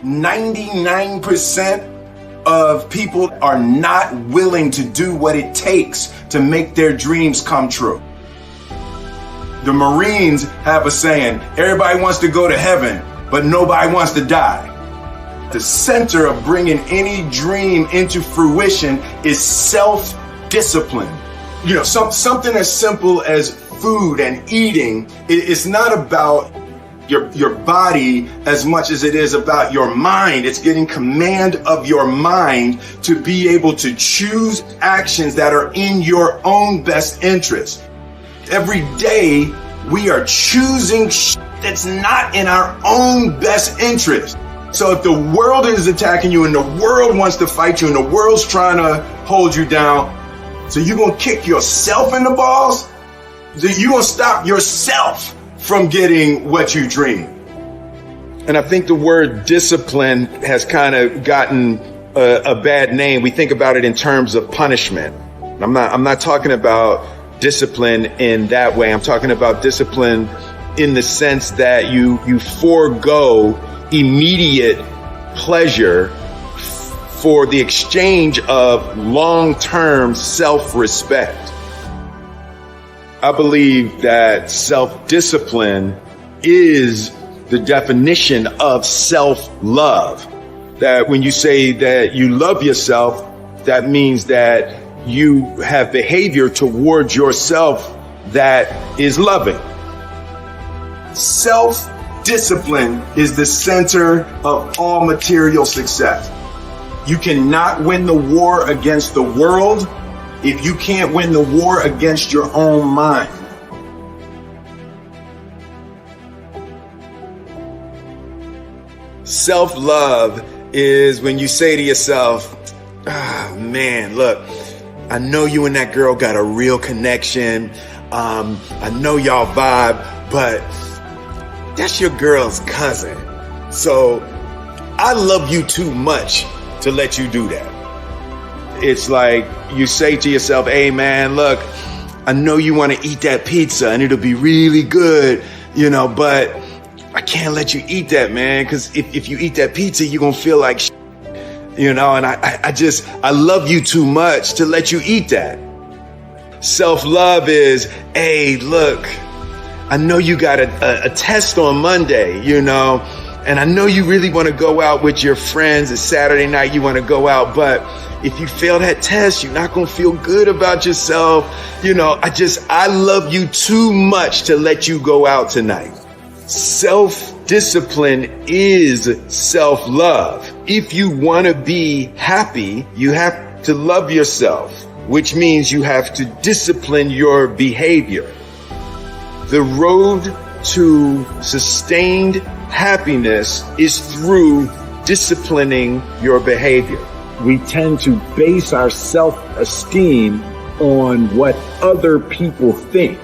99% of people are not willing to do what it takes to make their dreams come true. The Marines have a saying, everybody wants to go to heaven, but nobody wants to die. The center of bringing any dream into fruition is self-discipline. You know, something as simple as food and eating. It's not about your body as much as it is about your mind. It's getting command of your mind to be able to choose actions that are in your own best interest. Every day we are choosing that's not in our own best interest. So if the world is attacking you and the world wants to fight you and the world's trying to hold you down, so you're going to kick yourself in the balls? So you're going to stop yourself from getting what you dream. And I think the word discipline has kind of gotten a bad name. We think about it in terms of punishment. I'm not talking about discipline in that way. I'm talking about discipline in the sense that you forego immediate pleasure for the exchange of long-term self-respect. I believe that self-discipline is the definition of self-love. That when you say that you love yourself, that means that you have behavior towards yourself that is loving. Self-discipline is the center of all material success. You cannot win the war against the world if you can't win the war against your own mind. Self-love is when you say to yourself, man, look, I know you and that girl got a real connection. I know y'all vibe, but that's your girl's cousin. So I love you too much to let you do that. It's like you say to yourself, hey man, look, I know you want to eat that pizza and it'll be really good, but I can't let you eat that, man, because if you eat that pizza, you're going to feel like shit, and I love you too much to let you eat that. Self-love is, hey, look, I know you got a test on Monday, and I know you really want to go out with your friends. It's Saturday night, you want to go out, but if you fail that test, you're not going to feel good about yourself. I love you too much to let you go out tonight. Self-discipline is self-love. If you want to be happy, you have to love yourself, which means you have to discipline your behavior. The road to sustained happiness is through disciplining your behavior. We tend to base our self-esteem on what other people think.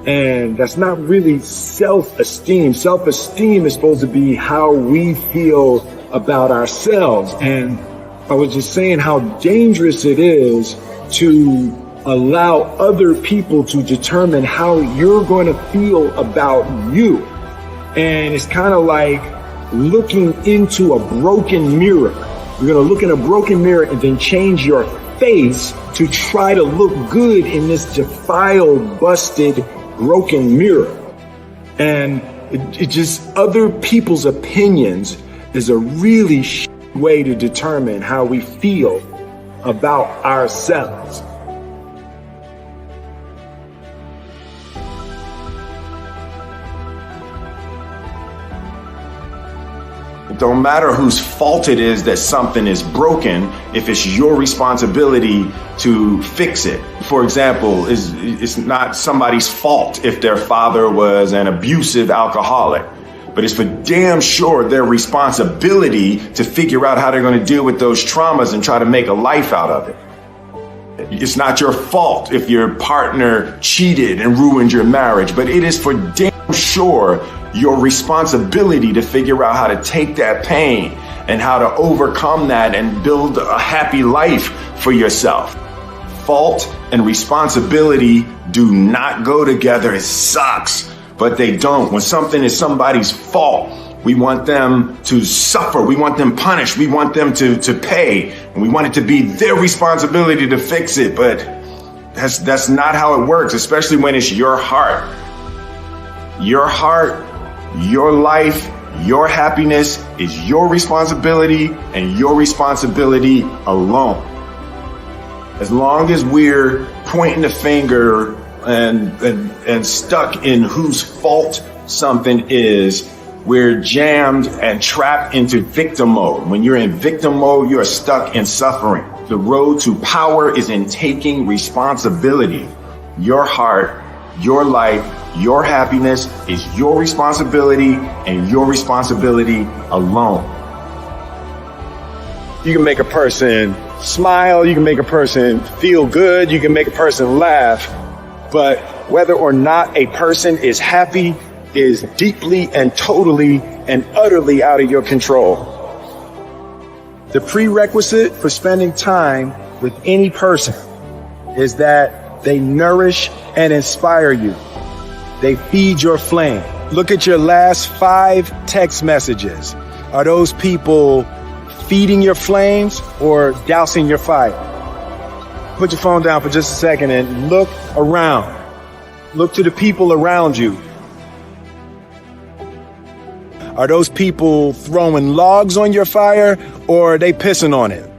And that's not really self-esteem. Self-esteem is supposed to be how we feel about ourselves. And I was just saying how dangerous it is to allow other people to determine how you're going to feel about you. And it's kind of like looking into a broken mirror. You're going to look in a broken mirror and then change your face to try to look good in this defiled, busted, broken mirror. And it just, other people's opinions is a really way to determine how we feel about ourselves. It don't matter whose fault it is that something is broken if it's your responsibility to fix it. For example, it's not somebody's fault if their father was an abusive alcoholic, but it's for damn sure their responsibility to figure out how they're going to deal with those traumas and try to make a life out of it. It's not your fault if your partner cheated and ruined your marriage, but it is for damn sure your responsibility to figure out how to take that pain and how to overcome that and build a happy life for yourself. Fault and responsibility do not go together. It sucks, but they don't. When something is somebody's fault, We want them to suffer. We want them punished. We want them to pay. And we want it to be their responsibility to fix it. But that's not how it works, especially when it's your heart. Your heart, your life, your happiness is your responsibility and your responsibility alone. As long as we're pointing the finger and stuck in whose fault something is, we're jammed and trapped into victim mode. When you're in victim mode, you're stuck in suffering. The road to power is in taking responsibility. Your heart, your life, your happiness is your responsibility and your responsibility alone. You can make a person smile, you can make a person feel good, you can make a person laugh, but whether or not a person is happy is deeply and totally and utterly out of your control. The prerequisite for spending time with any person is that they nourish and inspire you. They feed your flame. Look at your last 5 text messages. Are those people feeding your flames or dousing your fire? Put your phone down for just a second and look around. Look to the people around you. Are those people throwing logs on your fire or are they pissing on it?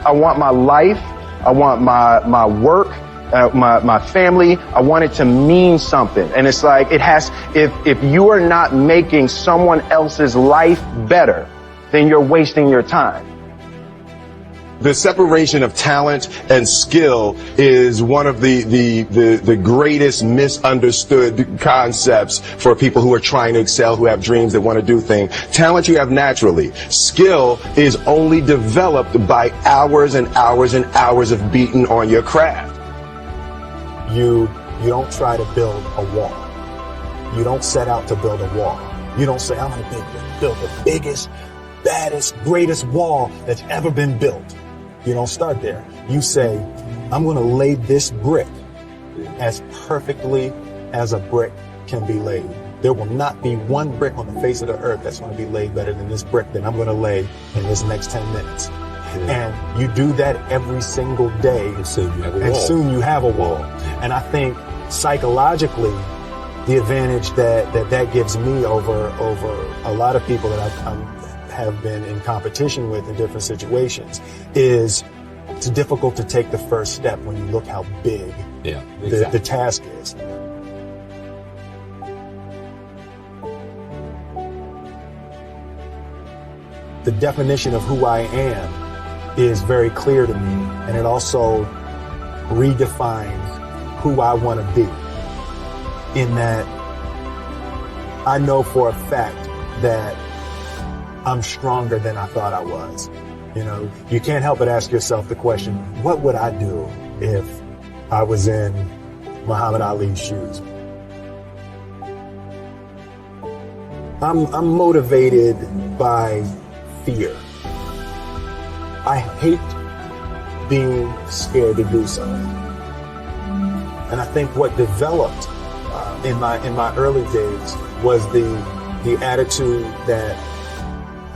I want my life, I want my work, my family, I want it to mean something. And it's like, if you are not making someone else's life better, then you're wasting your time. The separation of talent and skill is one of the greatest misunderstood concepts for people who are trying to excel, who have dreams, that want to do things. Talent you have naturally. Skill is only developed by hours and hours and hours of beating on your craft. You don't try to build a wall. You don't set out to build a wall. You don't say, I'm going to build the biggest, baddest, greatest wall that's ever been built. You don't start there. You say, I'm going to lay this brick as perfectly as a brick can be laid. There will not be one brick on the face of the earth that's going to be laid better than this brick that I'm going to lay in this next 10 minutes. And you do that every single day, and soon you have a wall. And I think psychologically, the advantage that gives me over a lot of people that I have been in competition with in different situations is it's difficult to take the first step when you look how big the task is. The definition of who I am is very clear to me, and it also redefines who I want to be, in that I know for a fact that I'm stronger than I thought I was. You know, you can't help but ask yourself the question, what would I do if I was in Muhammad Ali's shoes? I'm motivated by fear. I hate being scared to do something. And I think what developed in my early days was the attitude that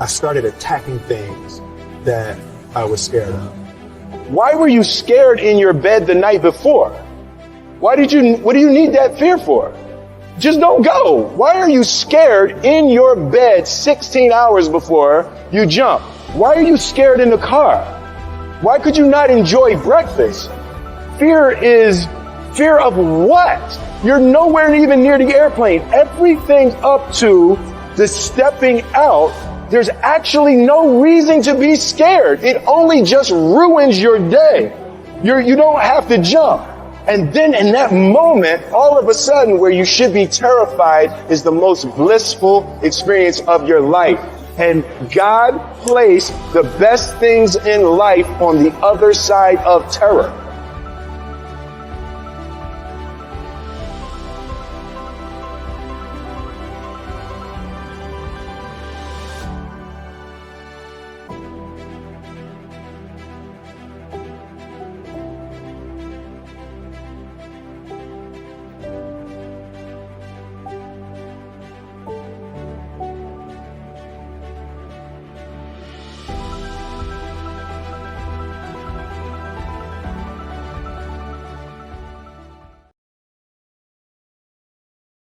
I started attacking things that I was scared of. Why were you scared in your bed the night before? What do you need that fear for? Just don't go. Why are you scared in your bed 16 hours before you jump? Why are you scared in the car? Why could you not enjoy breakfast? Fear of what? You're nowhere even near the airplane. Everything up to the stepping out, there's actually no reason to be scared. It only just ruins your day. You don't have to jump. And then in that moment, all of a sudden, where you should be terrified is the most blissful experience of your life. And God placed the best things in life on the other side of terror.